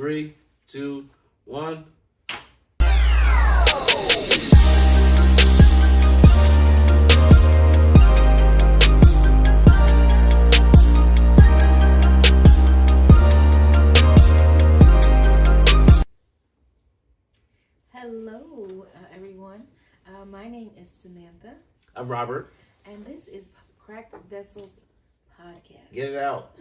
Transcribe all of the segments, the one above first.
3, 2, 1. Hello, everyone. My name is Samantha. I'm Robert. And this is Cracked Vessels Podcast. Get it out.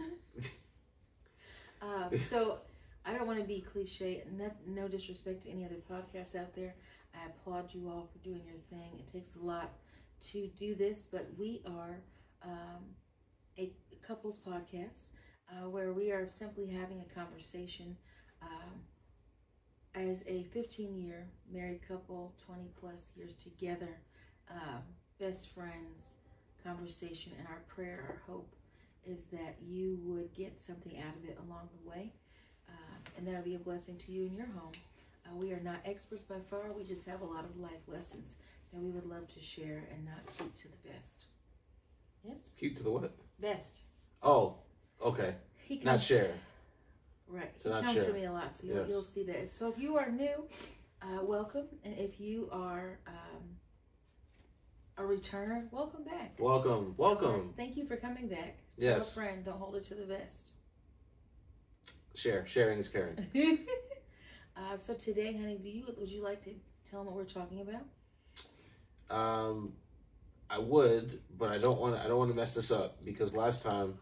So, I don't want to be cliche. No disrespect to any other podcasts out there. I applaud you all for doing your thing. It takes a lot to do this, but we are a couples podcast where we are simply having a conversation as a 15-year married couple, 20 plus years together, best friends, conversation, and our prayer, our hope is that you would get something out of it along the way, and that'll be a blessing to you in your home. We are not experts by far. We just have a lot of life lessons that we would love to share and not keep to the best. Yes? Keep to the what? Best. Oh, okay. Not share. Right. So he not comes share. for me a lot, so you'll see that. So if you are new, welcome. And if you are a returner, welcome back. Welcome. Thank you for coming back. Yes. Tell a friend, don't hold it to the vest. Sharing is caring. So today, honey, would you like to tell them what we're talking about? I would, but I don't want to mess this up because last time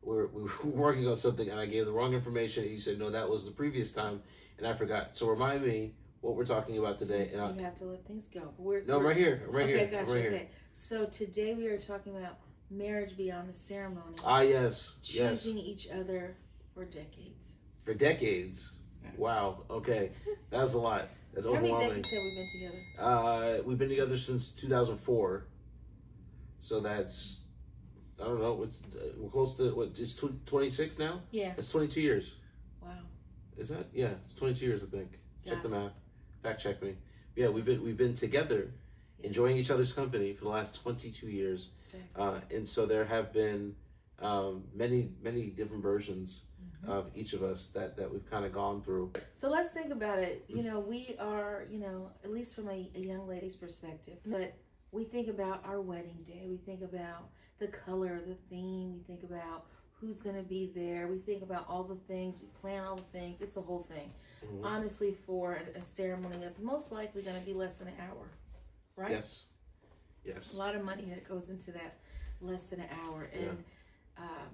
we were working on something and I gave the wrong information and you said no, that was the previous time and I forgot. So remind me what we're talking about today. And you have to let things go. I'm right here. I'm right here. Gotcha. I'm right here. Okay. So today we are talking about marriage beyond the ceremony. Ah, yes. Choosing each other for decades. For decades. Wow. Okay. That's a lot. That's overwhelming. How many decades have we been together? We've been together since 2004. So that's, I don't know, we're close to, what, it's 26 now? Yeah. It's 22 years. Wow. Is that? Yeah, it's 22 years, I think. Check Yeah. the math. Fact check me. Yeah, we've been together, enjoying each other's company for the last 22 years. And so there have been many different versions of each of us that we've kind of gone through. So let's think about it. We are, at least from a young lady's perspective, but we think about our wedding day. We think about the color, the theme. We think about who's going to be there. We think about all the things. We plan all the things. It's a whole thing. Mm-hmm. Honestly, for a ceremony that's most likely going to be less than an hour, right? Yes. A lot of money that goes into that less than an hour. And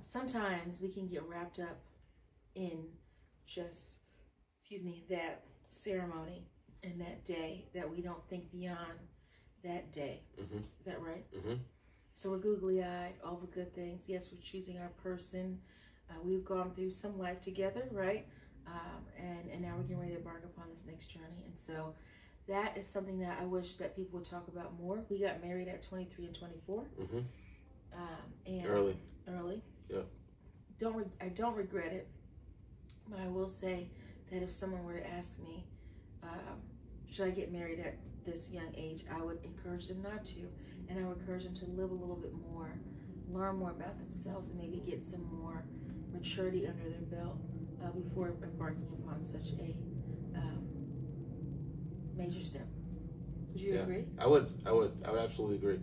sometimes we can get wrapped up in just, that ceremony and that day that we don't think beyond that day. Mm-hmm. Is that right? Mm-hmm. So we're googly-eyed, all the good things. Yes, we're choosing our person. We've gone through some life together, right? And now we're getting ready to embark upon this next journey. And so that is something that I wish that people would talk about more. We got married at 23 and 24. Mm-hmm. And early. Yeah. I don't regret it, but I will say that if someone were to ask me, should I get married at this young age, I would encourage them not to, and I would encourage them to live a little bit more, learn more about themselves, and maybe get some more maturity under their belt before embarking upon such a major step. Would you agree? I would absolutely agree.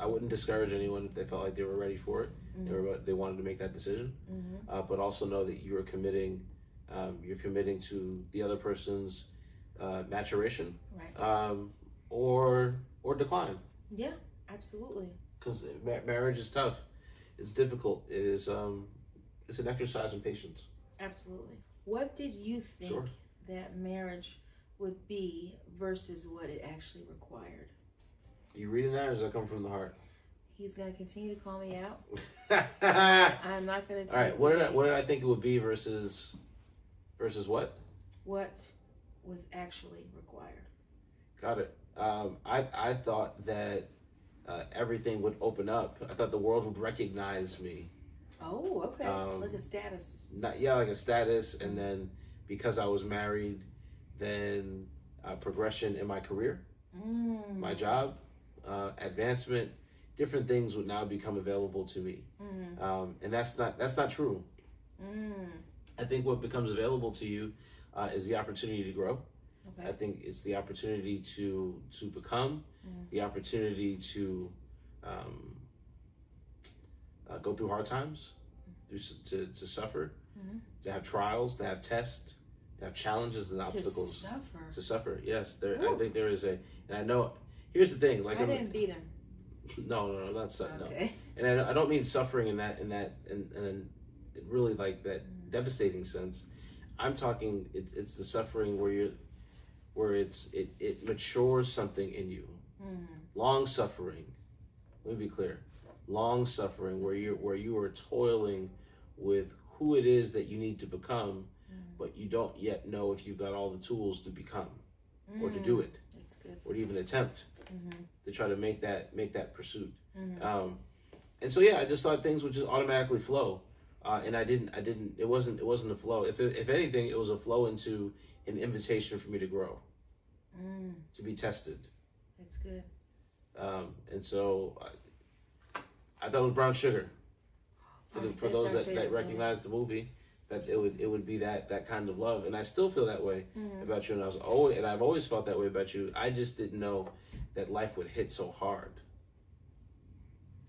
I wouldn't discourage anyone if they felt like they were ready for it. Mm-hmm. They wanted to make that decision, but also know that you are committing. You're committing to the other person's maturation, right? Or decline. Yeah, absolutely. Because marriage is tough. It's difficult. It is. It's an exercise in patience. Absolutely. What did you think that marriage would be versus what it actually required? Are you reading that, or does that come from the heart? He's going to continue to call me out. I'm not going to. All right. What did I think it would be versus what? What was actually required? Got it. I thought that everything would open up. I thought the world would recognize me. Oh, okay. Like a status. Like a status, and then because I was married, then progression in my career, my job, advancement, different things would now become available to me, and that's not true. I think what becomes available to you is the opportunity to grow. Okay. I think it's the opportunity to become, the opportunity to go through hard times, to suffer, to have trials, to have tests, to have challenges and obstacles. To suffer. Yes, there. Ooh. I think there is and I know. Here's the thing. Like I didn't beat him. No, not suffering. Okay. No. And I don't mean suffering in that and really like that devastating sense. I'm talking. It's the suffering where it matures something in you. Long suffering. Let me be clear. Long suffering where you are toiling with who it is that you need to become, but you don't yet know if you've got all the tools to become or to do it. That's good. Or to even attempt to try to make that pursuit. And so yeah, I just thought things would just automatically flow. And I didn't it wasn't a flow. If anything, it was a flow into an invitation for me to grow. To be tested. That's good. And so I thought it was Brown Sugar. For those that recognize the movie, that it would be that kind of love, and I still feel that way about you. And I've always felt that way about you. I just didn't know that life would hit so hard.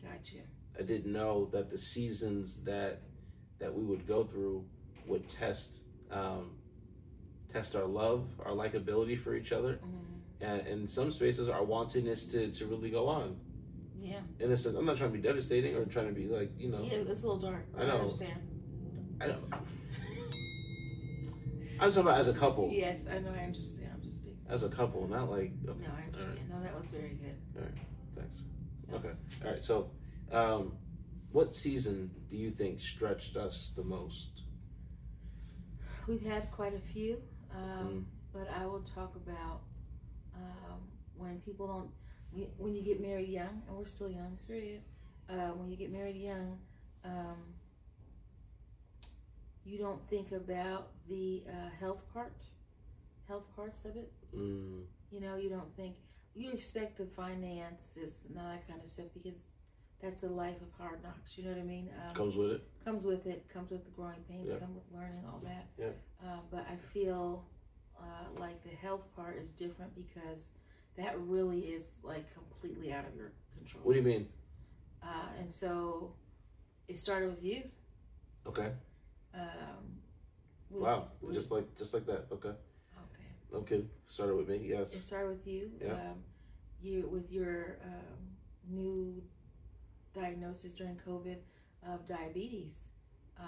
Gotcha. I didn't know that the seasons that we would go through would test our love, our likability for each other, and in some spaces our wantingness to really go on. Yeah. In a sense, I'm not trying to be devastating or trying to be like, Yeah, it's a little dark. I understand. I know. I'm talking about as a couple. Yes, I know. I understand. I'm just being. As a couple, not like. Okay. No, I understand. Right. No, that was very good. All right. Thanks. Yeah. Okay. All right. So, what season do you think stretched us the most? We've had quite a few, but I will talk about when people don't. When you get married young, and we're still young, period. When you get married young, you don't think about the health parts of it. You know, you don't think, you expect the finances and all that kind of stuff because that's a life of hard knocks. You know what I mean? Comes with it. Comes with it. Comes with the growing pains. Yeah. Comes with learning all that. Yeah. But I feel like the health part is different because that really is like completely out of your control. What do you mean? And so it started with you. Okay. Wow. Just like that. Okay. Okay. Okay. Started with me. Yes. It started with you. Yeah. You with your new diagnosis during COVID of diabetes,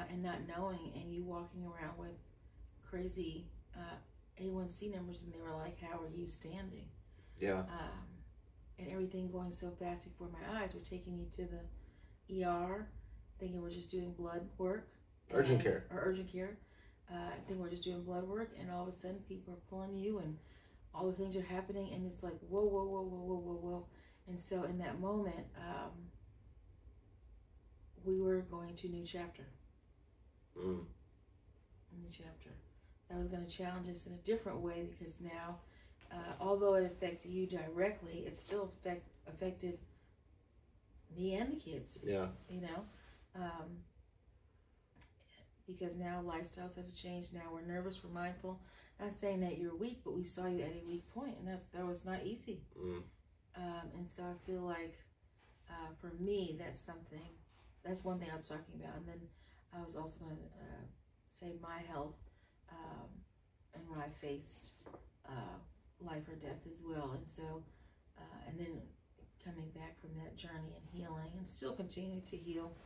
and not knowing, and you walking around with crazy A1C numbers, and they were like, "How are you standing?" Yeah. And everything going so fast before my eyes. We're taking you to the ER, thinking we're just doing blood work. Urgent care. I think we're just doing blood work, and all of a sudden people are pulling you, and all the things are happening, and it's like, whoa, whoa, whoa, whoa, whoa, whoa, whoa. And so in that moment, we were going to a new chapter. A new chapter. That was going to challenge us in a different way because now, although it affected you directly, it still affected me and the kids. Yeah. You know? Because now lifestyles have to change. Now we're nervous, we're mindful. Not saying that you're weak, but we saw you at a weak point, and that was not easy. And so I feel like for me, that's one thing I was talking about. And then I was also going to say my health and when I faced life or death as well. And so, and then coming back from that journey and healing and still continuing to heal.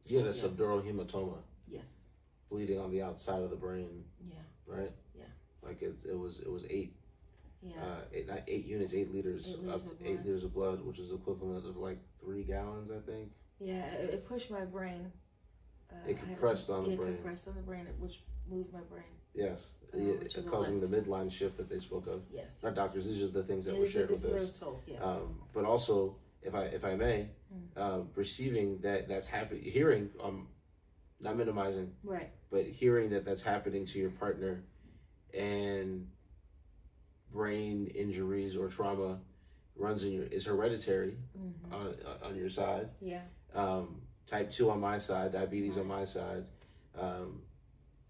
You had a subdural hematoma. Yes. Bleeding on the outside of the brain. Yeah. Right? Yeah. Like it was 8. Yeah. 8 units, 8 liters. 8 liters of blood, which is equivalent of like 3 gallons, I think. Yeah, it pushed my brain. It compressed on the brain. It compressed on the brain, which moved my brain. Yes. Causing the midline shift that they spoke of. Yes. Not doctors, these are the things that were shared with us. Yeah. But also, if I may, receiving that's happening, hearing, not minimizing, right, but hearing that's happening to your partner, and brain injuries or trauma runs in is hereditary on your side. Yeah. type 2 on my side, diabetes on my side,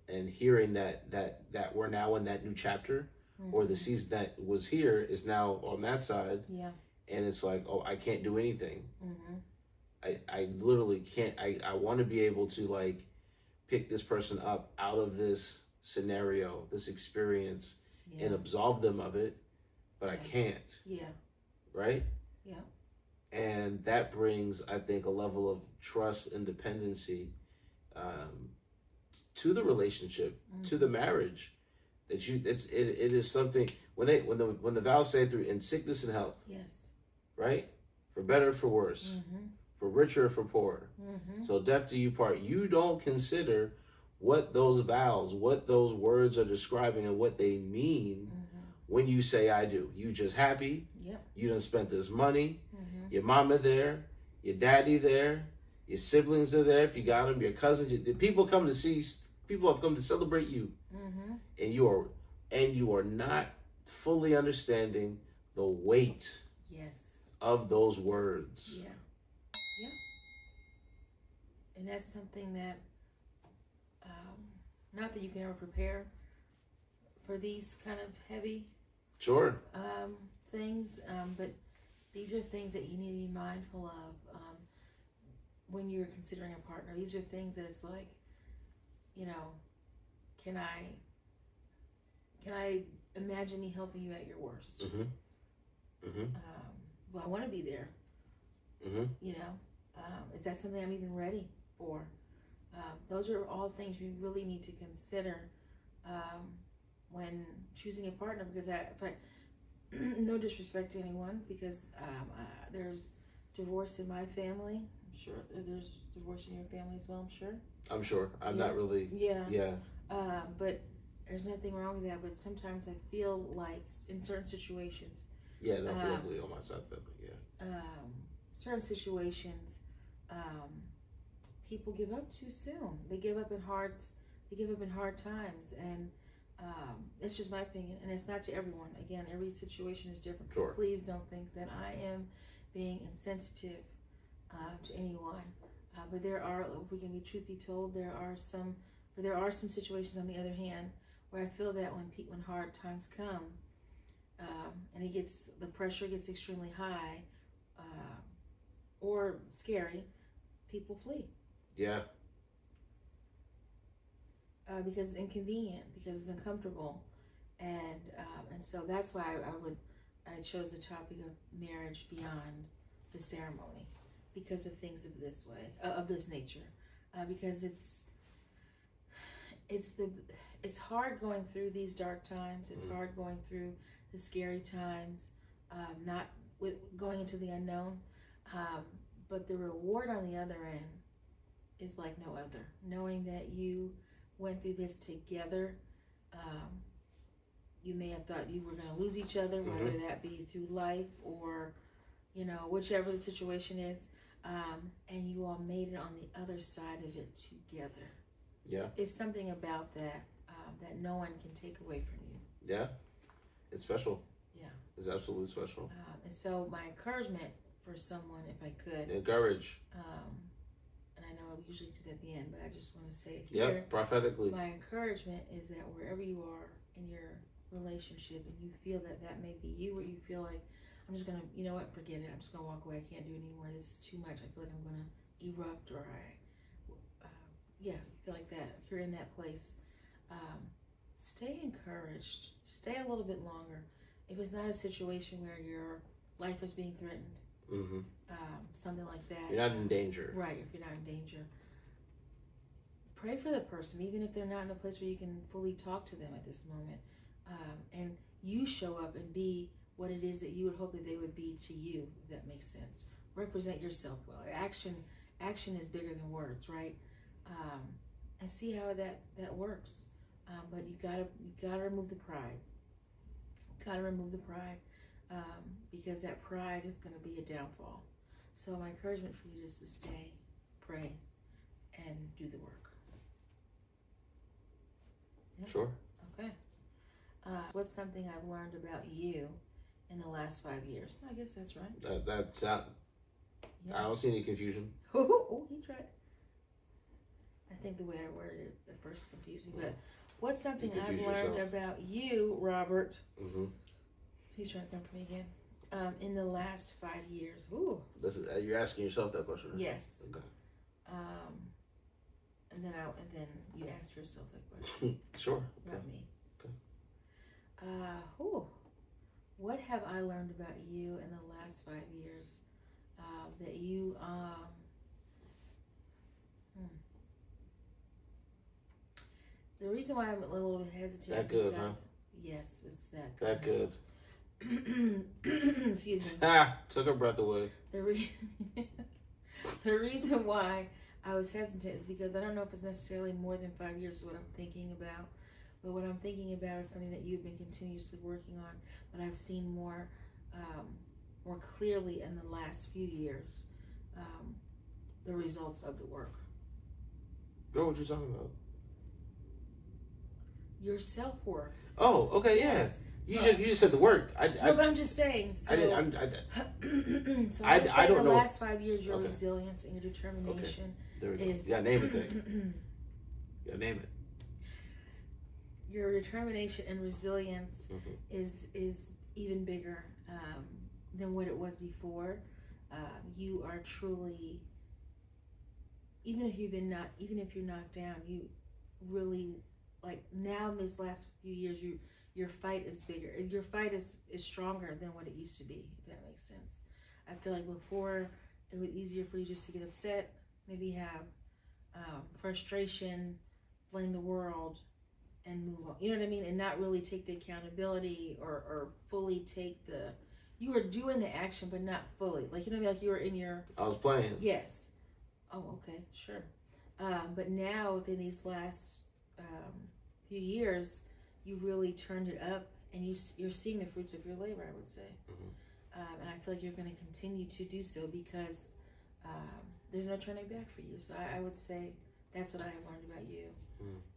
and hearing that we're now in that new chapter, or the season that was here is now on that side, and it's like, oh, I can't do anything. I literally can't. I want to be able to like pick this person up out of this scenario, this experience, and absolve them of it, but I can't. Right? And that brings, I think, a level of trust and dependency to the relationship, to the marriage. That it is something when the vows say through in sickness and health. Right? For better, for worse. For richer, for poorer. So death do you part. You don't consider what those vows, what those words are describing, and what they mean when you say I do. You just happy. You done spent this money. Your mama there, your daddy there, your siblings are there if you got them, your cousins. The people come to see. People have come to celebrate you, and you are not fully understanding the weight of those words. And that's something that, not that you can ever prepare for these kind of heavy things, but these are things that you need to be mindful of when you're considering a partner. These are things that it's like, you know, can I imagine me helping you at your worst? Well, I want to be there. You know, is that something I'm even ready for? Those are all things you really need to consider when choosing a partner. Because no disrespect to anyone, because there's divorce in my family. I'm sure there's divorce in your family as well. I'm sure. I'm not really. But there's nothing wrong with that. But sometimes I feel like in certain situations. Definitely on my side of that, certain situations, people give up too soon. They give up in hard times, and it's just my opinion, and it's not to everyone. Again, every situation is different. So please don't think that I am being insensitive to anyone. But there are, if we can be truth be told, there are some situations on the other hand where I feel that when hard times come, and the pressure gets extremely high, or scary, people flee. Because it's inconvenient, because it's uncomfortable, and so that's why I chose the topic of marriage beyond the ceremony, because of things of this nature, because it's hard going through these dark times. It's hard going through the scary times, not with going into the unknown, but the reward on the other end is like no other. Knowing that you went through this together, you may have thought you were going to lose each other, whether that be through life or, you know, whichever the situation is, and you all made it on the other side of it together. It's something about that that no one can take away from you. It's special. It's absolutely special. And so my encouragement for someone, if I could encourage, and I know I usually do that at the end, but I just want to say it here. Prophetically. My encouragement is that wherever you are in your relationship and you feel that may be you, or you feel like, I'm just going to, you know what, forget it. I'm just going to walk away. I can't do it anymore. This is too much. I feel like I'm going to erupt, or feel like that. If you're in that place, stay encouraged. Stay a little bit longer. If it's not a situation where your life is being threatened, something like that. You're not in danger. Right, if you're not in danger. Pray for the person, even if they're not in a place where you can fully talk to them at this moment. And you show up and be what it is that you would hope that they would be to you, if that makes sense. Represent yourself well. Action is bigger than words, right? And see how that works. But you gotta remove the pride. Because that pride is going to be a downfall. So my encouragement for you is to stay, pray, and do the work. Sure. Okay. What's something I've learned about you in the last 5 years? I guess that's right. Yeah. I don't see any confusion. Oh, he tried. I think the way I worded it at first confused me. But what's something I've learned about you, Robert? Mm-hmm. He's trying to come for me again. In the last 5 years. Ooh. You're asking yourself that question, right? Yes. Okay. And then you asked yourself that question. Sure. About me. Okay. What have I learned about you in the last 5 years that you The reason why I'm a little bit hesitant. That good, huh? Yes, it's that good. That good. Excuse me. Took her breath away. The reason why I was hesitant is because I don't know if it's necessarily more than 5 years is what I'm thinking about. But what I'm thinking about is something that you've been continuously working on, but I've seen more clearly in the last few years, the results of the work. Girl, what you talking about? Your self-work. Oh, okay, yes. You just said the work. But I'm just saying. So, I don't know. The last 5 years, your resilience and your determination is. Yeah, name it then. Yeah, name it. Your determination and resilience is even bigger than what it was before. You are truly, even if you're knocked down, you really like now in this last few years, your fight is bigger. Your fight is stronger than what it used to be. If that makes sense. I feel like before it was easier for you just to get upset, maybe have frustration, blame the world, and move on. You know what I mean? And not really take the accountability or fully take the. You were doing the action, but not fully. Like, you know what I mean? Like you were in your. I was playing. Yes. Oh, okay, sure. But now within these last few years, you really turned it up, and you're seeing the fruits of your labor, I would say. Mm-hmm. And I feel like you're going to continue to do so because there's no turning back for you. So I would say that's what I have learned about you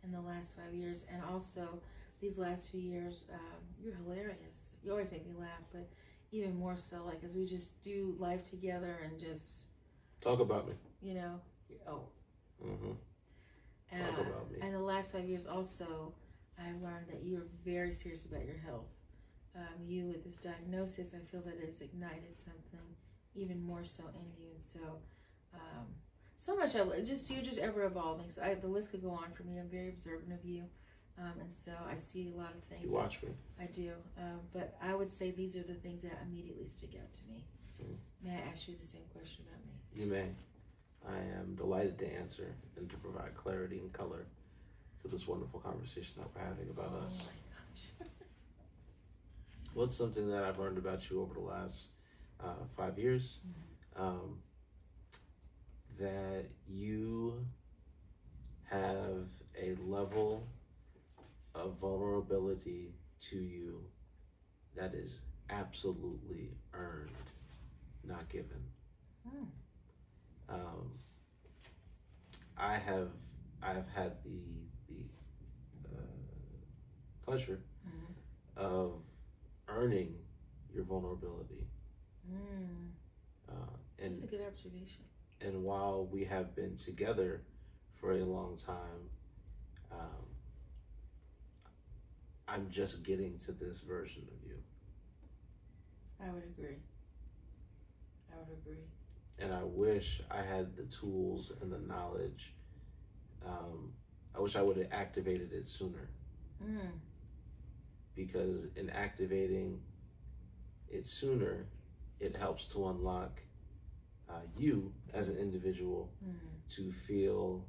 in the last 5 years. And also, these last few years, you're hilarious. You always make me laugh, but even more so, like, as we just do life together and just... Talk about me. You know? Oh. Mm-hmm. Talk about me. And the last 5 years also, I've learned that you're very serious about your health. You, with this diagnosis, I feel that it's ignited something even more so in you. And so, so much of it, you're just ever evolving. So the list could go on for me. I'm very observant of you. And so I see a lot of things. You watch me. I do. But I would say these are the things that immediately stick out to me. May I ask you the same question about me? You may. I am delighted to answer and to provide clarity and color to this wonderful conversation that we're having about us. Oh my gosh. What's something that I've learned about you over the last 5 years? That you have a level of vulnerability to you that is absolutely earned, not given. I have had the pleasure of earning your vulnerability. That's a good observation. And while we have been together for a long time, I'm just getting to this version of you. I would agree. And I wish I had the tools and the knowledge. I wish I would have activated it sooner. Because in activating it sooner, it helps to unlock you as an individual to feel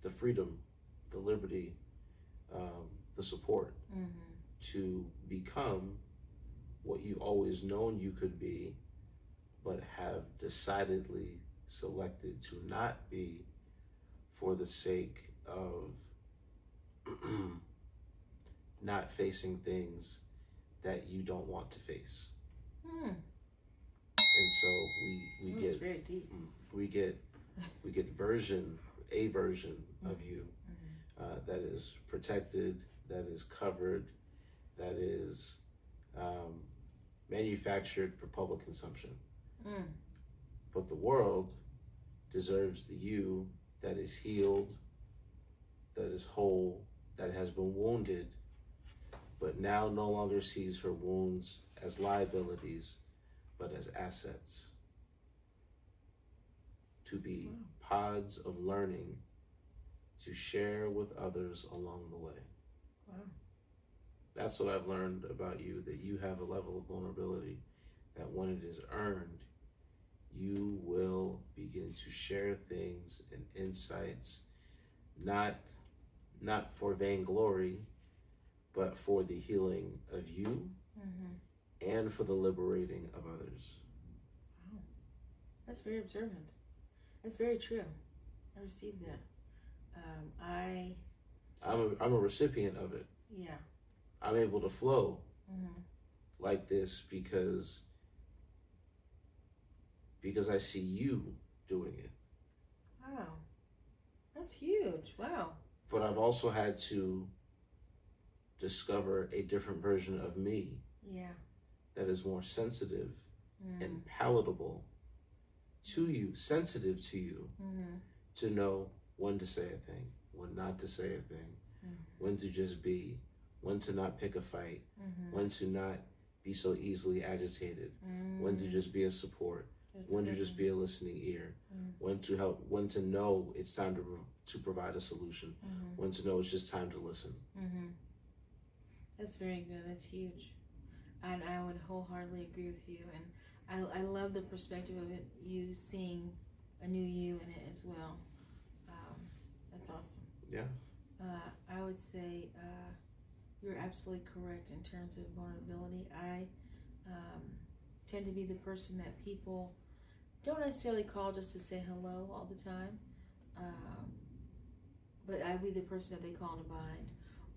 the freedom, the liberty, the support to become what you've always known you could be, but have decidedly selected to not be for the sake of not facing things that you don't want to face. And so we get a version of you that is protected, that is covered, that is manufactured for public consumption. Mm. But the world deserves the you that is healed, that is whole, that has been wounded, but now no longer sees her wounds as liabilities, but as assets to be pods of learning to share with others along the way. Wow. That's what I've learned about you, that you have a level of vulnerability that when it is earned, you will begin to share things and insights, not for vainglory, but for the healing of you and for the liberating of others. Wow. That's very observant. That's very true. I received that. I'm a recipient of it. Yeah. I'm able to flow like this because I see you doing it. Wow. That's huge. Wow. But I've also had to discover a different version of me. Yeah. That is more sensitive and palatable to you, sensitive to you, to know when to say a thing, when not to say a thing, when to just be, when to not pick a fight, when to not be so easily agitated, when to just be a support, when to just be a listening ear, when to help, when to know it's time to provide a solution, when to know it's just time to listen. That's very good. That's huge. And I would wholeheartedly agree with you. And I love the perspective of it, you seeing a new you in it as well. That's awesome. Yeah. I would say you're absolutely correct in terms of vulnerability. I tend to be the person that people don't necessarily call just to say hello all the time. But I'd be the person that they call in a bind,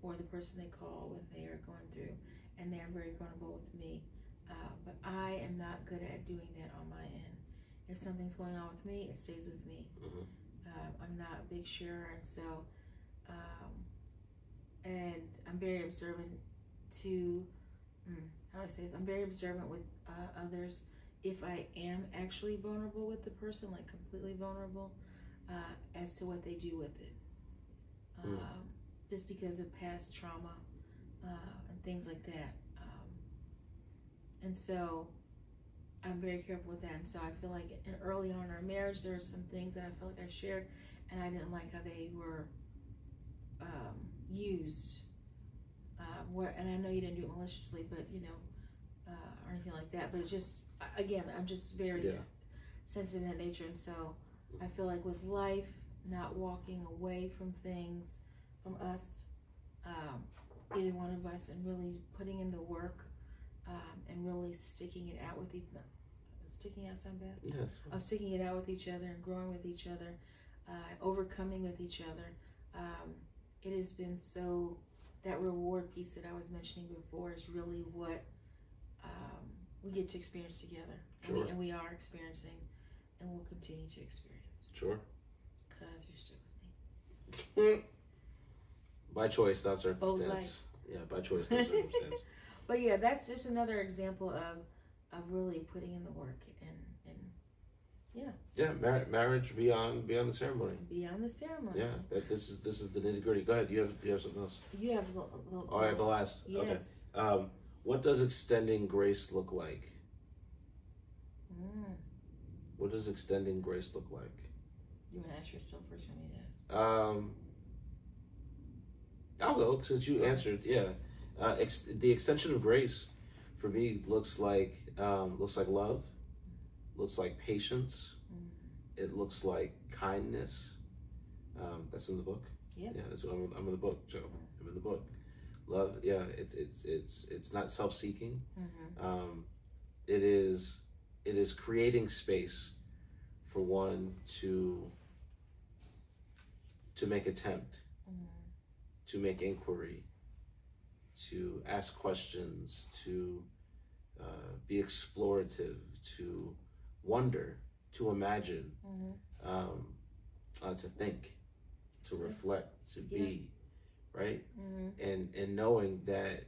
or the person they call when they are going through and they're very vulnerable with me. But I am not good at doing that on my end. If something's going on with me, it stays with me. I'm not a big sharer, and so and I'm very observant to how do I say this? I'm very observant with others. If I am actually vulnerable with the person, like completely vulnerable, as to what they do with it, just because of past trauma and things like that. And so I'm very careful with that. And so I feel like early on in our marriage, there were some things that I felt like I shared, and I didn't like how they were used. And I know you didn't do it maliciously, but or anything like that. But it just, again, I'm just very sensitive in that nature. And so I feel like with life, not walking away from things, from us, either one of us, and really putting in the work, and really sticking it out with each other. Sticking out sound bad? Yeah. Of sticking it out with each other and growing with each other, overcoming with each other. It has been so, that reward piece that I was mentioning before is really what we get to experience together. Sure. And we are experiencing, and will continue to experience. Sure. Because you're still with me. By choice, not circumstance. Yeah, by choice, not circumstance. But yeah, that's just another example of really putting in the work and yeah. Yeah, marriage beyond the ceremony. Beyond the ceremony. Yeah, this is the nitty gritty. Go ahead. You have something else. You have the Oh, I have the last. Yes. Okay. What does extending grace look like? What does extending grace look like? You want to ask yourself first, or me to ask? I'll go since you answered. Yeah. The extension of grace for me looks like love, looks like patience, it looks like kindness. That's in the book. Yeah, that's what I'm in the book, Joe. I'm in the book. Love, yeah. It's not self-seeking. It is creating space for one to make attempt, to make inquiry, to ask questions, to be explorative, to wonder, to imagine, to think, to reflect, to be, right? And knowing that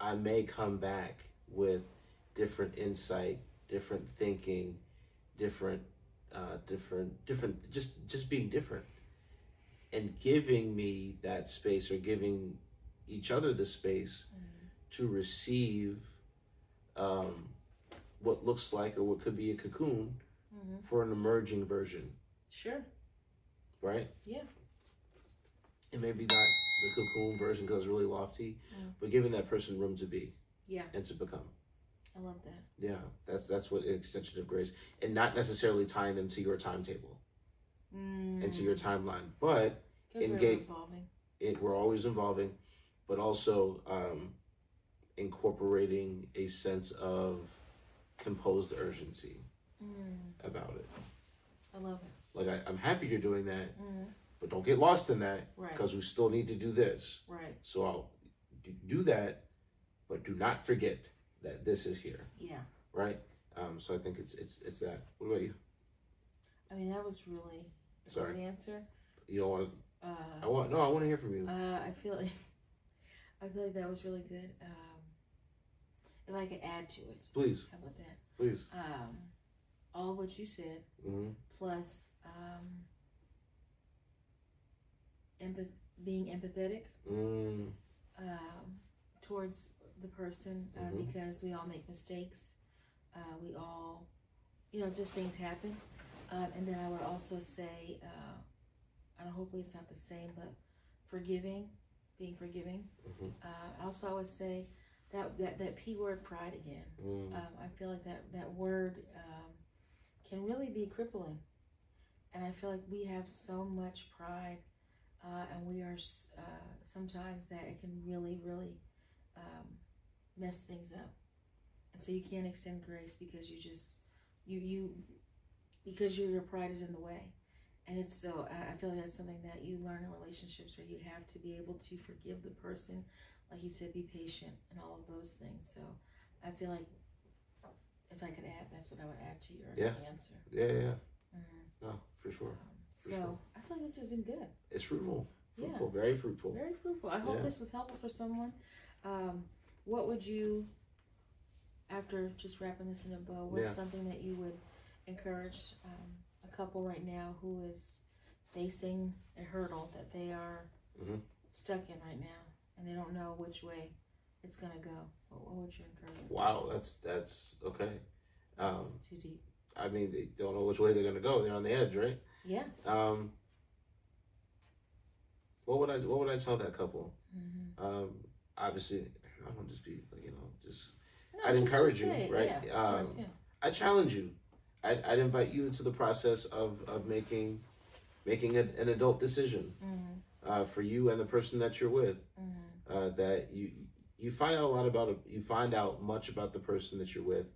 I may come back with different insight, different thinking, different, just being different, and giving me that space, or giving each other the space to receive what looks like, or what could be a cocoon for an emerging version. Sure. Right? Yeah. It may be not the cocoon version because it's really lofty, but giving that person room to be. Yeah. And to become. I love that. Yeah, that's what an extension of grace, and not necessarily tying them to your timetable and to your timeline, but we're always evolving, but also incorporating a sense of composed urgency about it. I love it. Like I'm happy you're doing that, but don't get lost in that, because we still need to do this. Right. So I'll do that, but do not forget that this is here. Yeah. Right. So I think it's that. What about you? I mean, that was really a good answer. You don't want to? I want to hear from you. I feel like that was really good. If I could add to it, please. How about that? Please. All what you said, plus being empathetic towards the person, because we all make mistakes. We all, just things happen. And then I would also say, and hopefully it's not the same, but being forgiving. Also, I would say that P word, pride, again. I feel like that word can really be crippling. And I feel like we have so much pride, and we are sometimes that it can really, really mess things up. And so you can't extend grace because because your pride is in the way. And it's so, I feel like that's something that you learn in relationships, where you have to be able to forgive the person, like you said, be patient and all of those things. So I feel like if I could add, that's what I would add to your answer. Yeah. No, for sure. I feel like this has been good. It's fruitful. Very fruitful. Very fruitful. I hope this was helpful for someone. What would you, after just wrapping this in a bow, what's something that you would encourage a couple right now who is facing a hurdle that they are stuck in right now, and they don't know which way it's going to go? What would you encourage? Wow, that's okay. That's too deep. I mean, they don't know which way they're going to go. They're on the edge, right? Yeah. What would I tell that couple? Obviously, I don't just be, I'd encourage you, right? I challenge you. I'd invite you into the process of making an adult decision for you and the person that you're with. That you find out much about the person that you're with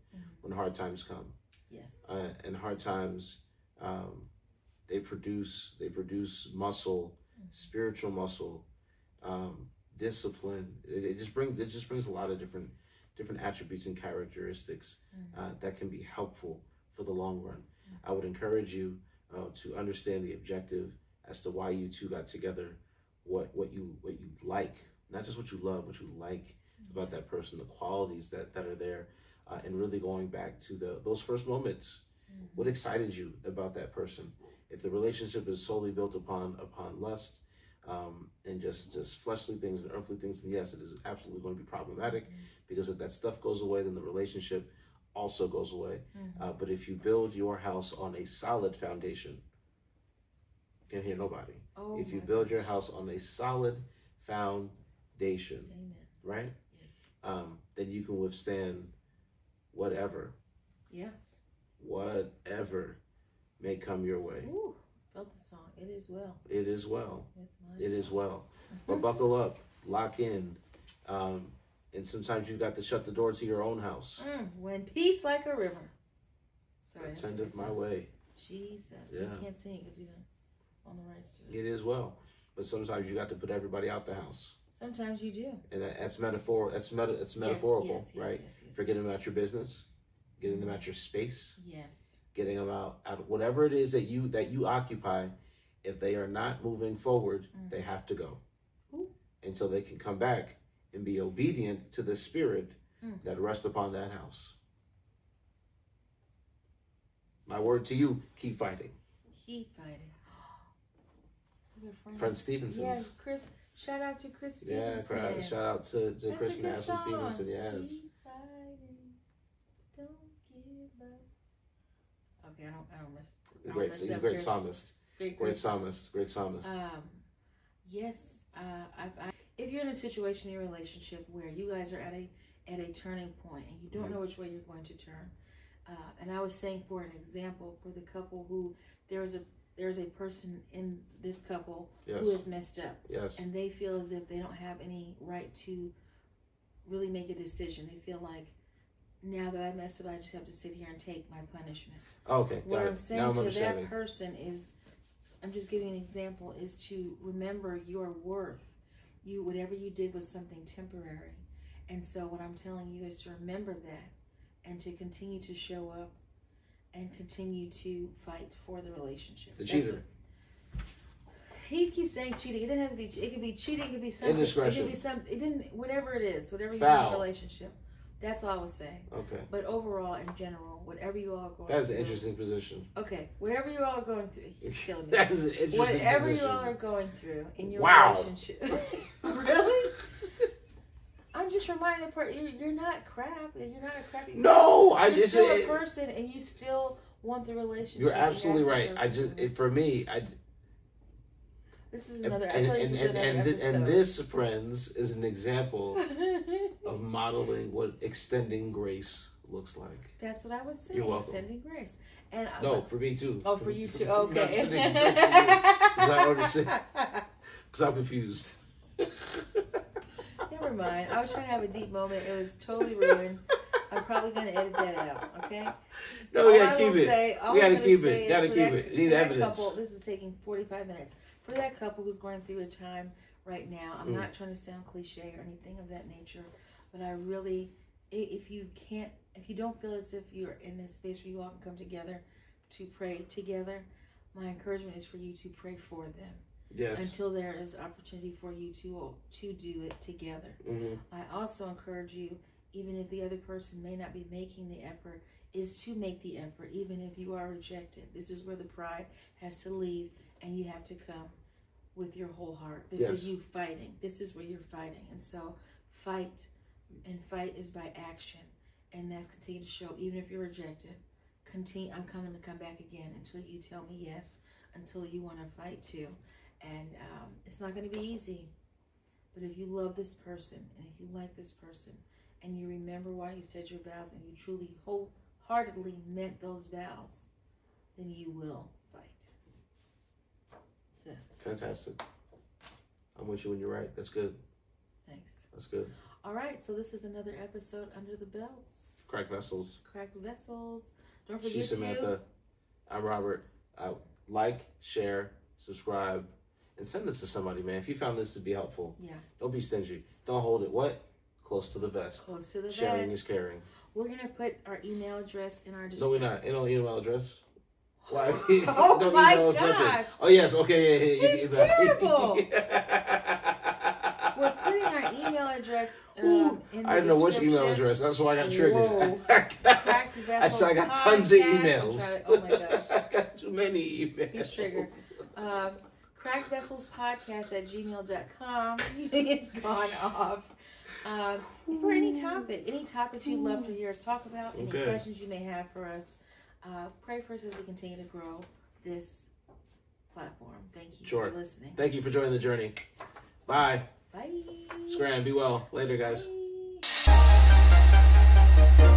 when hard times come. Yes. And hard times, they produce muscle, spiritual muscle, discipline. It just brings a lot of different attributes and characteristics that can be helpful for the long run. I would encourage you to understand the objective as to why you two got together, what you like, not just what you love, what you like about that person, the qualities that are there, and really going back to those first moments. What excited you about that person? If the relationship is solely built upon lust and just fleshly things and earthly things, then yes, it is absolutely going to be problematic, because if that stuff goes away, then the relationship also goes away. But if you build your house on a solid foundation, can't hear nobody. If you build your house on a solid foundation, right? Yes. Then you can withstand whatever. Yes. Whatever may come your way. Ooh, felt the song. It is well. It is well. It is well. But buckle up, lock in. And sometimes you've got to shut the door to your own house. When peace like a river. Sorry, attendeth my way. Jesus. Yeah. We can't sing because we don't on the rights to it. It is well. But sometimes you got to put everybody out the house. Sometimes you do. And that's metaphor. It's metaphorical, right? For getting them out your business, getting them out your space. Yes. Getting them out whatever it is that you occupy. If they are not moving forward, they have to go. Until they can come back and be obedient to the spirit that rests upon that house. My word to you, keep fighting. Keep fighting. Friend Stevenson's. Yeah, Chris. Shout out to Chris Stevenson. Yeah, shout out to Chris and Ashley song. Stevenson. Yes. Keep fighting. Don't give up. Okay, I don't miss. He's a great psalmist. Great psalmist. Yes. If you're in a situation in your relationship where you guys are at a turning point and you don't know which way you're going to turn, and I was saying for an example for the couple who there's a person in this couple who is messed up, and they feel as if they don't have any right to really make a decision. They feel like, now that I messed up, I just have to sit here and take my punishment. Okay, what I'm saying to that person is, I'm just giving an example, is to remember your worth. Whatever you did was something temporary. And so what I'm telling you is to remember that and to continue to show up and continue to fight for the relationship. The cheater. He keeps saying cheating. It doesn't have to be. It could be cheating. It could be something. Indiscretion. It could be something. It didn't. Whatever it is. Whatever you do in a relationship. That's all I was saying. Okay. But overall, in general, whatever you all are going That's through. an interesting position. Okay. Whatever you all are going through. He's killing me. That is an interesting whatever position. you all are going through in your Wow. relationship. Really? I'm just reminding the person, you're not crap. You're not a crappy person. No, you're still a person, and you still want the relationship. You're absolutely right. For me, this is another. And this, friends, is an example of modeling what extending grace looks like. That's what I would say. You're welcome. Extending grace. And no, for me too. Oh, for you too. Okay. Because I'm confused. Never mind. I was trying to have a deep moment. It was totally ruined. I'm probably going to edit that out. Okay. No, we gotta keep it. We gotta keep it. Gotta keep it. You need evidence. This is taking 45 minutes. For that couple who's going through a time right now, I'm not trying to sound cliche or anything of that nature, but I really, if you don't feel as if you're in this space where you all can come together to pray together, my encouragement is for you to pray for them. Yes. Until there is opportunity for you to do it together. Mm-hmm. I also encourage you, even if the other person may not be making the effort, is to make the effort, even if you are rejected. This is where the pride has to leave, and you have to come with your whole heart. This is you fighting. This is where you're fighting. And so fight, and fight is by action. And that's continue to show, even if you're rejected. Continue. I'm coming to come back again until you tell me yes, until you want to fight too. And it's not going to be easy. But if you love this person, and if you like this person, and you remember why you said your vows, and you truly wholeheartedly meant those vows, then you will fight. So. Fantastic. I'm with you when you're right. That's good. Thanks. That's good. All right, so this is another episode Under the Belts. Cracked Vessels. Cracked Vessels. Don't forget She's Samantha. I'm Robert. Like, share, subscribe, and send this to somebody, man. If you found this to be helpful, don't be stingy. Don't hold it. Close to the vest. Close to the vest. Sharing is caring. We're going to put our email address in our description. No, we're not. Ain't no email address. Why? Oh, don't my email us gosh. nothing. Oh, yes. Okay. Yeah. It's terrible. We're putting our email address in the I didn't know which email address. That's why I got triggered. Whoa. I got tons of emails. Oh, my gosh. I got too many emails. He's triggered. crackvesselspodcast@gmail.com. It's gone off. For any topics you'd love to hear us talk about, any questions you may have for us, pray for us as we continue to grow this platform. Thank you for listening. Thank you for joining the journey. Bye. Bye. Scram, be well. Later, guys. Bye.